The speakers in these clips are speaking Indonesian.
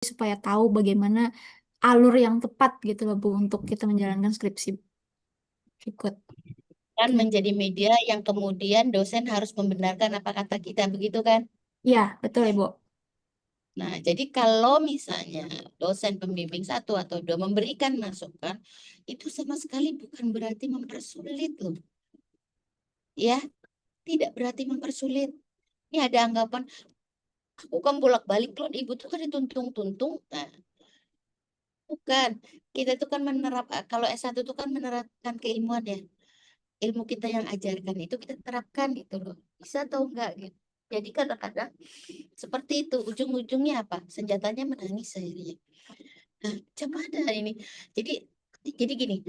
supaya tahu bagaimana alur yang tepat gitu loh Bu untuk kita menjalankan skripsi berikut. Kan Oke. menjadi media yang kemudian dosen harus membenarkan apa kata kita, begitu kan? Ya, betul Ibu. Nah, jadi kalau misalnya dosen pembimbing satu atau dua memberikan masukan, itu sama sekali bukan berarti mempersulit loh. Ya, tidak berarti mempersulit. Ini ada anggapan, aku kan bolak-balik loh, ibu tuh kan dituntung-tuntung. Nah, bukan. Kita tuh kan kalau S1 itu kan menerapkan keilmuan ya. Ilmu kita yang ajarkan itu kita terapkan gitu loh. Bisa atau enggak gitu. Jadi kadang-kadang seperti itu, ujung-ujungnya apa? Senjatanya menangis akhirnya. Nah, macam mana ini? Jadi jadi gini,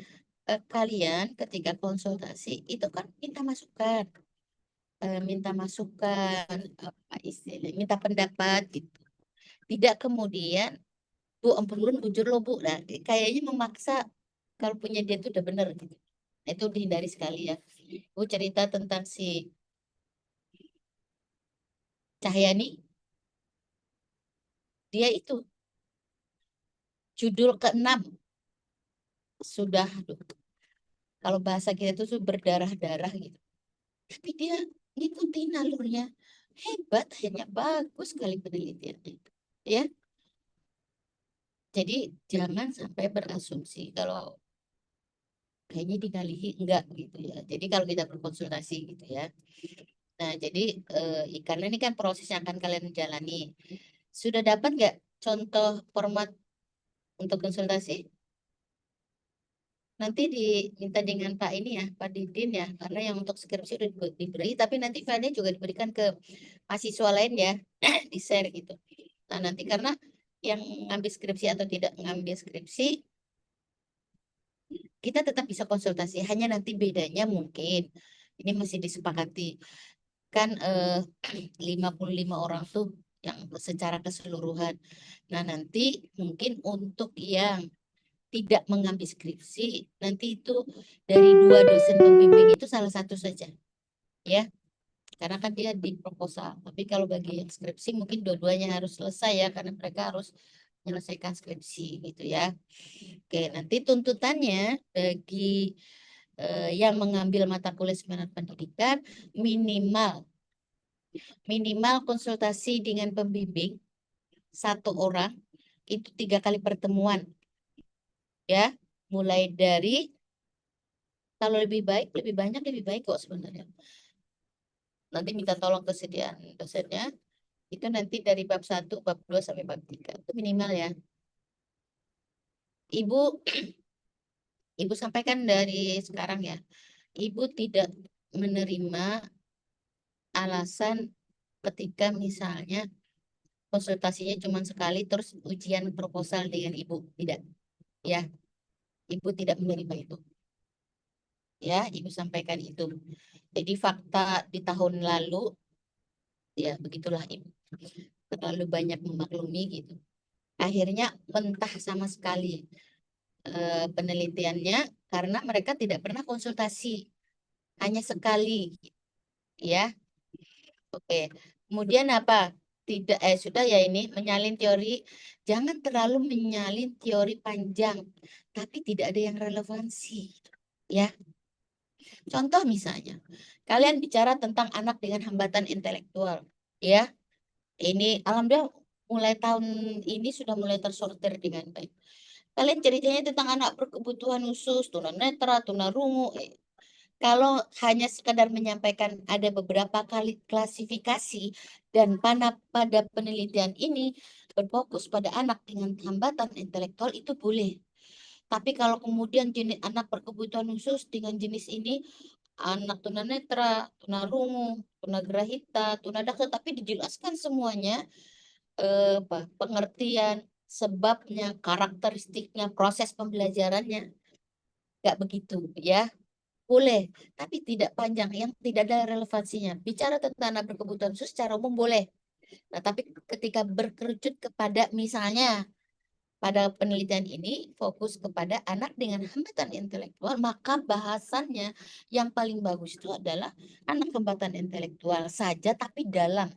kalian ketika konsultasi itu kan minta masukan, apa istilahnya, minta pendapat gitu. Tidak kemudian, Bu, ampun belum bujur loh Bu. Nah, kayaknya memaksa kalau punya dia itu udah bener gitu. Nah, itu dihindari sekali ya. Bu cerita tentang si Cahyani, dia itu judul keenam sudah, aduh, kalau bahasa kita itu berdarah-darah gitu. Tapi dia ngikutin alurnya. Hebat, akhirnya bagus sekali penelitiannya. Ya, jadi jangan sampai berasumsi kalau kayaknya dikalihi enggak gitu ya. Jadi kalau kita berkonsultasi gitu ya. Nah, jadi karena ini kan proses yang akan kalian jalani. Sudah dapat nggak contoh format untuk konsultasi? Nanti diminta dengan Pak ini ya, Pak Didin ya, karena yang untuk skripsi udah diberi, tapi nanti filenya juga diberikan ke mahasiswa lain ya, di-share gitu. Nah, nanti karena yang ngambil skripsi atau tidak ngambil skripsi, kita tetap bisa konsultasi. Hanya nanti bedanya mungkin, ini masih disepakati, kan 55 orang tuh yang secara keseluruhan. Nah, nanti mungkin untuk yang tidak mengambil skripsi, nanti itu dari dua dosen pembimbing itu salah satu saja, ya. Karena kan dia di proposal. Tapi kalau bagi yang skripsi mungkin dua-duanya harus selesai ya, karena mereka harus menyelesaikan skripsi gitu ya. Oke, nanti tuntutannya bagi yang mengambil mata kuliah seminar pendidikan minimal minimal konsultasi dengan pembimbing satu orang itu 3 kali pertemuan ya, mulai dari kalau lebih baik lebih banyak lebih baik kok sebenarnya. Nanti minta tolong kesediaan dosennya itu nanti dari bab 1, bab 2 sampai bab 3 itu minimal ya. Ibu Ibu sampaikan dari sekarang ya. Ibu tidak menerima alasan ketika misalnya konsultasinya cuma sekali terus ujian proposal dengan ibu. Tidak, ya. Ibu tidak menerima itu. Ya, ibu sampaikan itu. Jadi fakta di tahun lalu, ya begitulah ibu. Terlalu banyak memaklumi gitu. Akhirnya mentah sama sekali penelitiannya karena mereka tidak pernah konsultasi. Hanya sekali, ya. Oke. Kemudian apa? Tidak, sudah ya ini menyalin teori. Jangan terlalu menyalin teori panjang, tapi tidak ada yang relevansi. Ya, contoh misalnya, kalian bicara tentang anak dengan hambatan intelektual. Ya, ini alhamdulillah mulai tahun ini sudah mulai tersortir dengan baik. Kalian ceritanya tentang anak berkebutuhan khusus, tunanetra, tunarungu. Kalau hanya sekadar menyampaikan ada beberapa kali klasifikasi dan pada penelitian ini berfokus pada anak dengan hambatan intelektual itu boleh. Tapi kalau kemudian jenis anak berkebutuhan khusus dengan jenis ini anak tunanetra, tunarungu, tunagrahita, tunadaksa, tapi dijelaskan semuanya pengertian, sebabnya, karakteristiknya, proses pembelajarannya, nggak begitu ya. Boleh, tapi tidak panjang, yang tidak ada relevansinya. Bicara tentang anak berkebutuhan khusus secara umum boleh. Nah, tapi ketika berkerucut kepada misalnya pada penelitian ini fokus kepada anak dengan hambatan intelektual, maka bahasannya yang paling bagus itu adalah anak hambatan intelektual saja, tapi dalam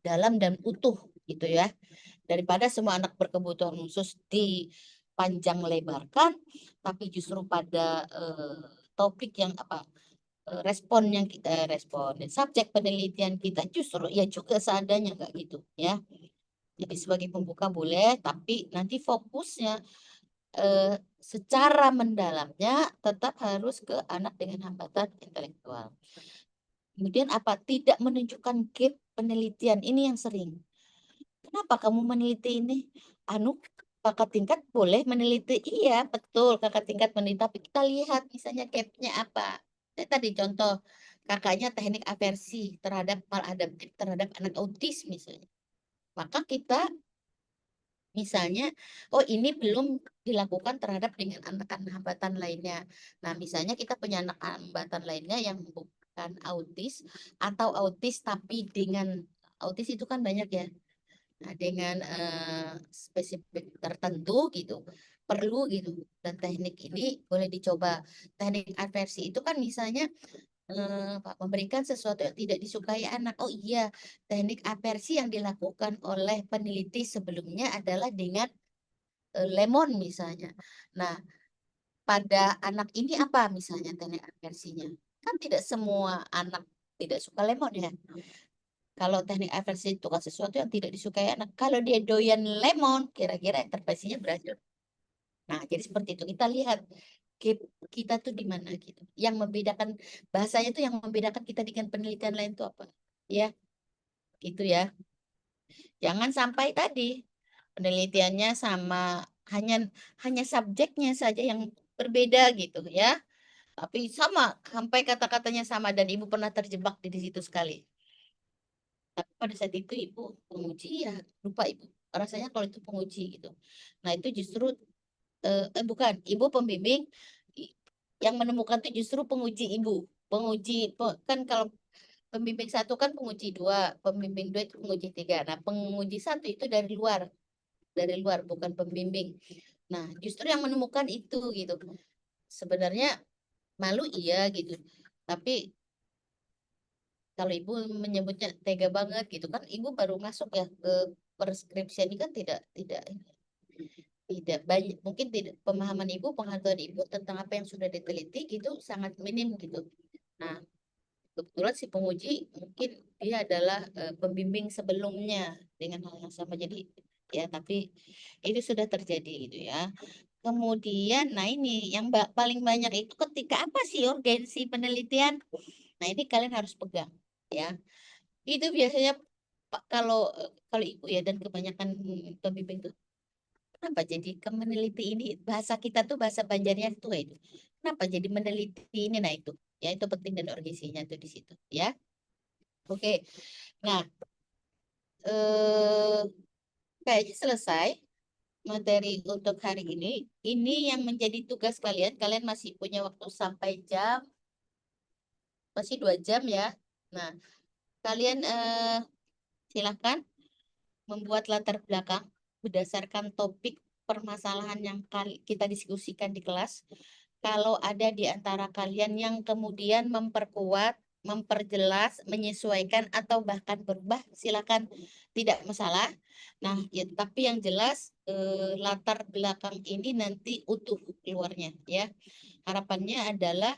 dan utuh gitu ya. daripada semua anak berkebutuhan khusus dipanjang lebarkan, tapi justru pada topik yang apa respon yang kita respon dan subjek penelitian kita justru ya juga seadanya nggak gitu ya. Jadi sebagai pembuka boleh, tapi nanti fokusnya secara mendalamnya tetap harus ke anak dengan hambatan intelektual. Kemudian apa? Tidak menunjukkan gap penelitian. Ini yang sering. Kenapa kamu meneliti ini? Anu, kakak tingkat boleh meneliti. Iya, betul. Kakak tingkat meneliti. Tapi kita lihat misalnya gapnya apa. Saya tadi contoh, kakaknya teknik aversi terhadap maladaptif terhadap anak autis misalnya. Maka kita misalnya, oh ini belum dilakukan terhadap dengan anak-anak hambatan lainnya. Nah, misalnya kita punya anak hambatan lainnya yang bukan autis atau autis tapi dengan autis itu kan banyak ya. Nah, dengan spesifik tertentu gitu, perlu gitu. Dan teknik ini boleh dicoba. Teknik aversi itu kan misalnya memberikan sesuatu yang tidak disukai anak. Oh iya, teknik aversi yang dilakukan oleh peneliti sebelumnya adalah dengan lemon misalnya. Nah, pada anak ini apa misalnya teknik aversinya? Kan tidak semua anak tidak suka lemon ya. Kalau teknik aversi itu kan sesuatu yang tidak disukai anak. Kalau dia doyan lemon, kira-kira intervensinya berhasil. Nah, jadi seperti itu. Kita lihat gap kita tuh di mana gitu. Yang membedakan bahasanya tuh yang membedakan kita dengan penelitian lain tuh apa? Ya, gitu ya. Jangan sampai tadi penelitiannya sama hanya hanya subjeknya saja yang berbeda gitu ya. Tapi sama sampai kata-katanya sama dan ibu pernah terjebak di situ sekali. Tapi pada saat itu ibu penguji ya lupa ibu rasanya kalau itu penguji gitu. Nah itu justru bukan ibu pembimbing i- yang menemukan itu justru penguji ibu. Kan kalau pembimbing satu kan penguji dua, pembimbing dua itu penguji tiga. Nah penguji satu itu dari luar bukan pembimbing. Nah justru yang menemukan itu gitu. Sebenarnya malu iya gitu. Tapi kalau ibu menyebutnya tega banget gitu kan, ibu baru masuk ya ke preskripsian ini kan tidak banyak, mungkin tidak pemahaman ibu, pengetahuan ibu tentang apa yang sudah diteliti gitu sangat minim gitu. Nah, kebetulan si penguji mungkin dia adalah pembimbing sebelumnya dengan hal yang sama. Jadi ya, tapi itu sudah terjadi gitu ya. Kemudian, nah ini yang paling banyak itu ketika apa sih urgensi penelitian? Nah, ini kalian harus pegang ya. Itu biasanya kalau ibu ya dan kebanyakan pembimbing tuh, kenapa jadi ke meneliti ini bahasa kita tuh bahasa Banjarnya tuh ya itu. Kenapa jadi meneliti ini nah itu. Ya itu penting dan urgensinya tuh di situ ya. Oke. Nah, eh kayaknya selesai materi untuk hari ini. Ini yang menjadi tugas kalian. Kalian masih punya waktu sampai masih 2 jam ya. Nah, kalian silakan membuat latar belakang berdasarkan topik permasalahan yang kita diskusikan di kelas. Kalau ada di antara kalian yang kemudian memperkuat, memperjelas, menyesuaikan, atau bahkan berubah, silakan, tidak masalah. Nah, ya, tapi yang jelas latar belakang ini nanti utuh keluarnya ya. Harapannya adalah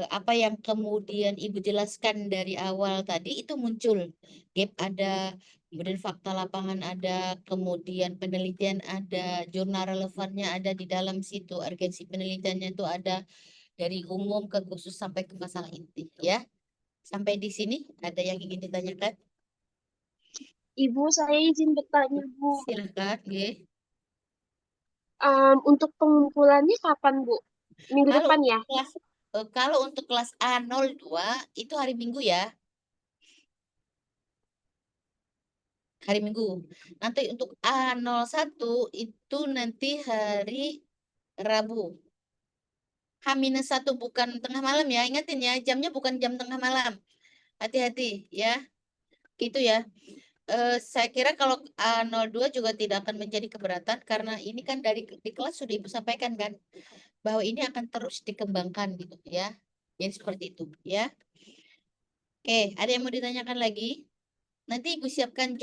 apa yang kemudian Ibu jelaskan dari awal tadi itu muncul. Gap ada, kemudian fakta lapangan ada, kemudian penelitian ada, jurnal relevannya ada di dalam situ, urgensi penelitiannya itu ada dari umum ke khusus sampai ke masalah inti ya. Sampai di sini ada yang ingin ditanyakan? Ibu, saya izin bertanya, Bu. Silakan, nggih. Untuk pengumpulannya kapan, Bu? Minggu Kalau depan untuk ya? kelas kalau untuk kelas A02 itu hari Minggu ya. Hari Minggu. Nanti untuk A01 itu nanti hari Rabu. H-1 bukan tengah malam ya. Ingatin ya, jamnya bukan jam tengah malam. Hati-hati ya. Gitu ya. Saya kira kalau A02 juga tidak akan menjadi keberatan karena ini kan dari di kelas sudah Ibu sampaikan kan bahwa ini akan terus dikembangkan gitu ya. Jadi seperti itu ya. Oke, ada yang mau ditanyakan lagi? Nanti Ibu siapkan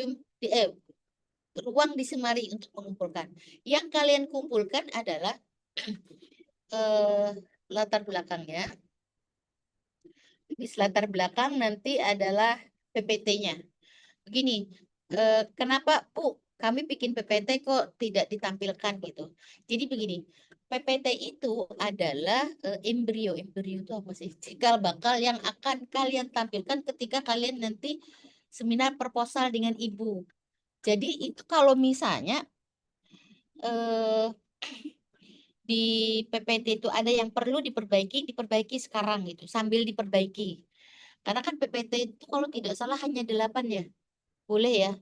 ruang di Semari untuk mengumpulkan. Yang kalian kumpulkan adalah latar belakangnya. Di latar belakang nanti adalah PPT-nya. Begini, kenapa Bu kami bikin PPT kok tidak ditampilkan gitu? Jadi begini, PPT itu adalah embrio. Embrio itu apa sih? Cikal bakal yang akan kalian tampilkan ketika kalian nanti seminar proposal dengan Ibu. Jadi itu kalau misalnya eh, di PPT itu ada yang perlu diperbaiki, diperbaiki sekarang gitu, sambil diperbaiki. Karena kan PPT itu kalau tidak salah hanya 8 ya. Boleh ya?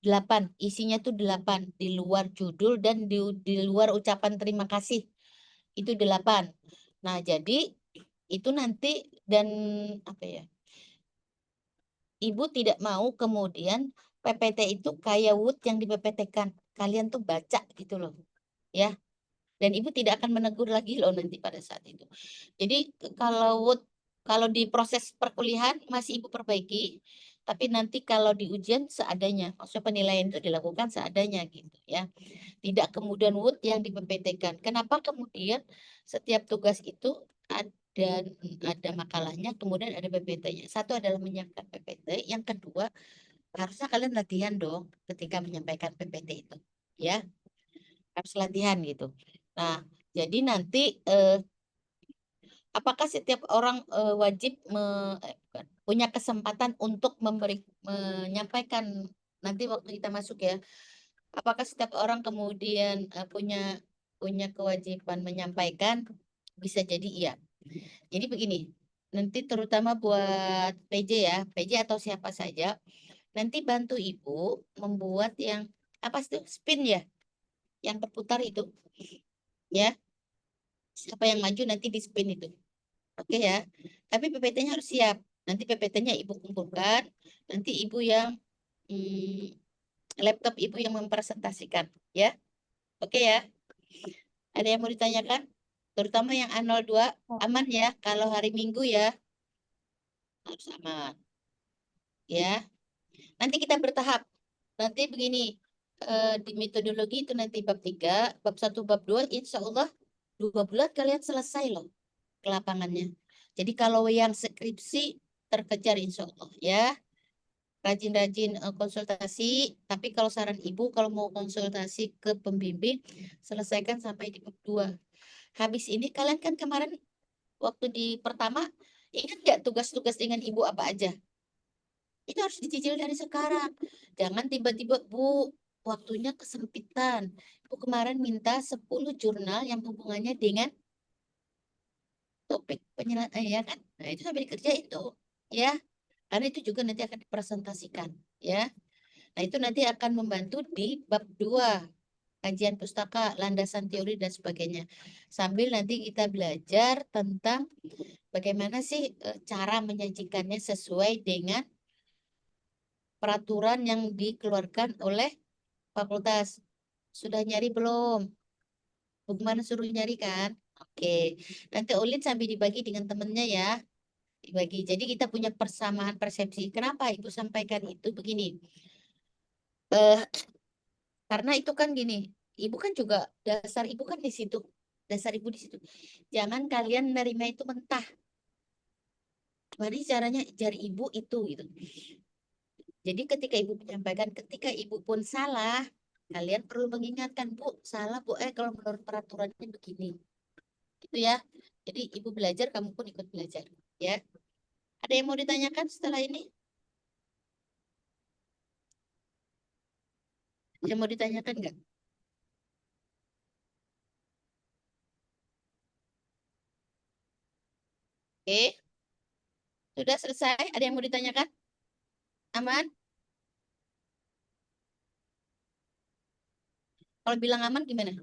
8. Isinya tuh 8. Di luar judul dan di luar ucapan terima kasih. Itu 8. Nah, jadi itu nanti dan apa ya? Ibu tidak mau kemudian PPT itu kayak Word yang di PPT-kan. Kalian tuh baca gitu loh. Ya. Dan ibu tidak akan menegur lagi loh nanti pada saat itu. Jadi kalau di proses perkuliahan masih ibu perbaiki, tapi nanti kalau di ujian seadanya, maksudnya penilaian itu dilakukan seadanya gitu ya. Tidak kemudian Wood yang di PPT-kan. Kenapa kemudian setiap tugas itu ada makalahnya, kemudian ada PPT-nya. Satu adalah menyiapkan PPT, yang kedua harusnya kalian latihan dong ketika menyampaikan PPT itu, ya harus latihan gitu. Nah, jadi nanti apakah setiap orang wajib bukan, punya kesempatan untuk menyampaikan nanti waktu kita masuk ya? Apakah setiap orang kemudian punya kewajiban menyampaikan? Bisa jadi iya. Jadi begini, nanti terutama buat PJ ya, PJ atau siapa saja, nanti bantu ibu membuat yang apa sih itu spin ya, yang berputar itu, ya. Siapa yang maju nanti di spin itu. Oke ya. Tapi PPT-nya harus siap. Nanti PPT-nya ibu kumpulkan. Nanti ibu yang laptop ibu yang mempresentasikan. Ya. Oke ya. Ada yang mau ditanyakan? Terutama yang A02. Aman ya. Kalau hari Minggu ya. Harus aman. Ya. Nanti kita bertahap. Nanti begini. Di metodologi itu nanti bab 3. Bab 1, bab 2. Insya Allah 2 bulan kalian selesai loh ke lapangannya. Jadi kalau yang skripsi terkejar insya Allah ya. Rajin-rajin konsultasi. Tapi kalau saran ibu kalau mau konsultasi ke pembimbing selesaikan sampai di bab 2. Habis ini kalian kan kemarin waktu di pertama ingat nggak tugas-tugas dengan ibu apa aja? Itu harus dicicil dari sekarang. Jangan tiba-tiba Bu waktunya kesempitan. Bu kemarin minta 10 jurnal yang hubungannya dengan topik penyelesaian ya kan. Nah, itu sampai dikerjain tuh. Ya, karena itu juga nanti akan dipresentasikan, ya. Nah, itu nanti akan membantu di bab 2, kajian pustaka, landasan teori dan sebagainya. Sambil nanti kita belajar tentang bagaimana sih cara menyajikannya sesuai dengan peraturan yang dikeluarkan oleh fakultas. Sudah nyari belum? Bagaimana suruh nyari kan? Oke. Nanti Ulin sambil dibagi dengan temennya ya. Dibagi. Jadi kita punya persamaan persepsi. Kenapa Ibu sampaikan itu begini? Eh, karena itu kan gini, Ibu kan juga dasar Ibu kan di situ. Dasar Ibu di situ. Jangan kalian menerima itu mentah. Mari caranya jari Ibu itu gitu. Jadi ketika Ibu menyampaikan, ketika Ibu pun salah, kalian perlu mengingatkan, Bu, salah Bu, kalau menurut peraturannya begini. Gitu ya. Jadi Ibu belajar, kamu pun ikut belajar. Ya. Ada yang mau ditanyakan setelah ini? Yang mau ditanyakan nggak? Oke, sudah selesai. Ada yang mau ditanyakan? Aman? Kalau bilang aman gimana?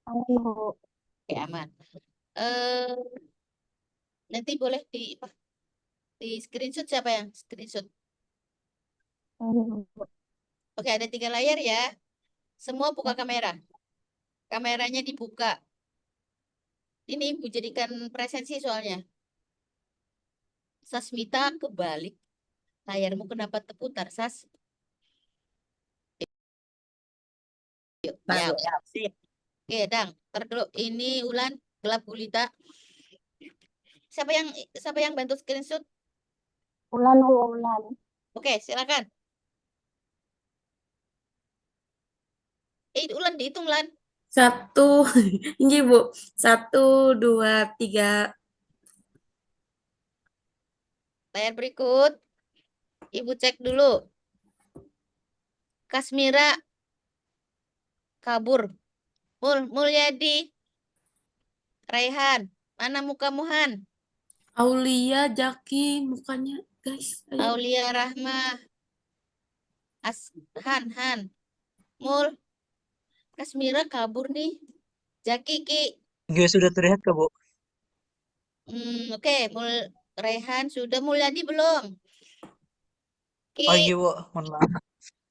Aman, Bu. Oke, aman. Eh, nanti boleh di screenshot siapa yang screenshot? Aman, Bu. Oke, ada 3 layar ya. Semua buka kamera. Kameranya dibuka. Ini Ibu jadikan presensi soalnya. Sasmita kebalik. Layarmu kenapa terputar, Sas? Ya, udah. Sip. Oke, Dang. Ntar dulu. Ini Ulan, gelap gulita. Siapa yang bantu screenshot? Ulan, Bu, ulan. Oke, silakan. Ulan dihitung, Lan. 1, ini Bu. 1, 2, 3. Layar berikut. Ibu cek dulu. Kasmira kabur. Mulyadi. Raihan. Mana mukamu, Han? Aulia, Jaki, mukanya guys. Ayo. Aulia Rahmah. Han. Mul. Kasmira kabur nih. Jaki, Ki. Juga sudah terlihat Kak, Bu. Oke. Raihan sudah. Mulyadi belum? Ki. Oh iya, Bu. Mohon maaf.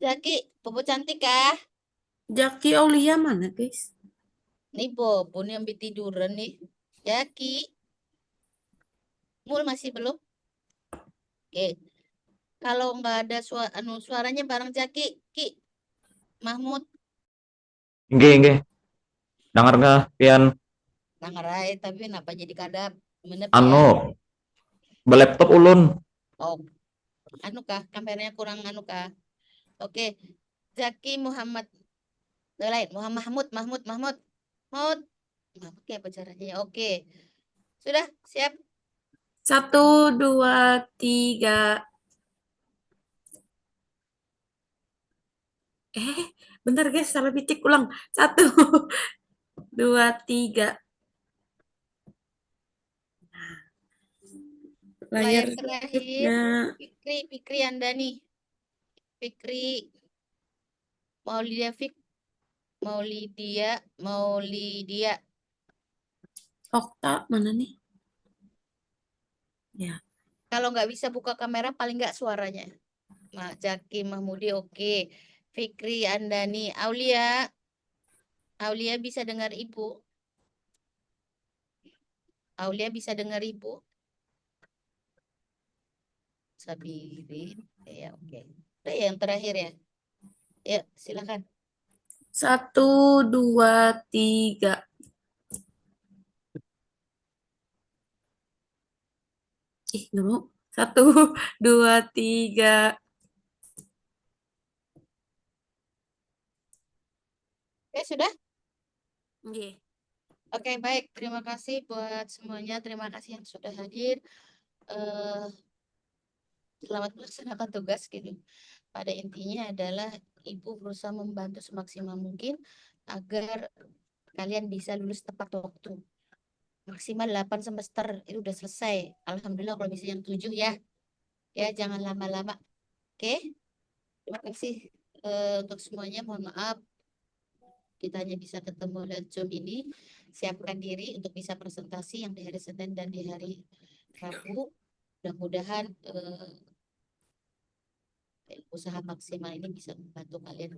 Jaki. Bobo cantik kah? Jaki, Aulia mana guys? Nih Bobo nih ambil tiduran nih. Jaki. Mul masih belum? Oke. Kalau nggak ada suaranya bareng Jaki, Ki. Mahmud. Nggih. Dengar nggak, Pian? Nangarai, tapi kenapa jadi kadap? Bener ya? Anu, laptop ulun. Oh, anu kah? Kameranya kurang anu kah? Oke. Zaki Muhammad. Lain. Mahmud. Oke, caranya. Oke. Sudah, siap. 1, 2, 3. Bentar guys, salah picik ulang. 1, 2, 3. Layar Layar terakhir. berikutnya. Fikri Andani. Fikri. Maulidia. Okta mana nih? Ya. Kalau nggak bisa buka kamera, paling nggak suaranya. Jaki Mahmudi, oke. Fikri Andani. Aulia bisa dengar ibu. Aulia bisa dengar ibu. Sabirin. Ya, oke. Udah yang terakhir ya. Ya, silakan. 1, 2, 3. Nggak mau. 1, 2, 3. Oke, sudah? Nggih. Oke, baik. Terima kasih buat semuanya. Terima kasih yang sudah hadir. Selamat melaksanakan tugas gitu. Pada intinya adalah Ibu berusaha membantu semaksimal mungkin agar kalian bisa lulus tepat waktu. Maksimal 8 semester itu udah selesai. Alhamdulillah kalau bisa yang 7 ya. Ya, jangan lama-lama. Oke? Terima kasih untuk semuanya. Mohon maaf kita hanya bisa ketemu lewat Zoom ini. Siapkan diri untuk bisa presentasi yang di hari Senin dan di hari Rabu. Mudah-mudahan usaha maksimal ini bisa membantu kalian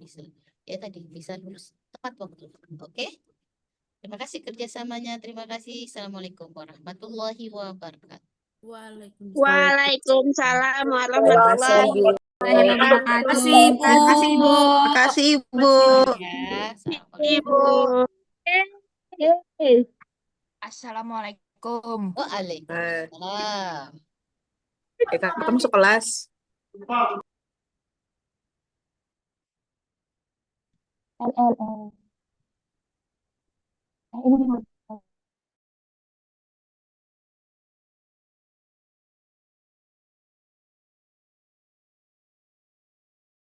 bisa lulus tepat waktu. Oke? Terima kasih kerjasamanya. Terima kasih. Assalamualaikum warahmatullahi wabarakatuh. Waalaikumsalam. Waalaikumsalam warahmatullahi Terima kasih, Bu. Terima kasih, Ibu. Makasih, Ibu. Ya, Ibu. Assalamualaikum. Waalaikumsalam. Kita masuk kelas. NNN. Ini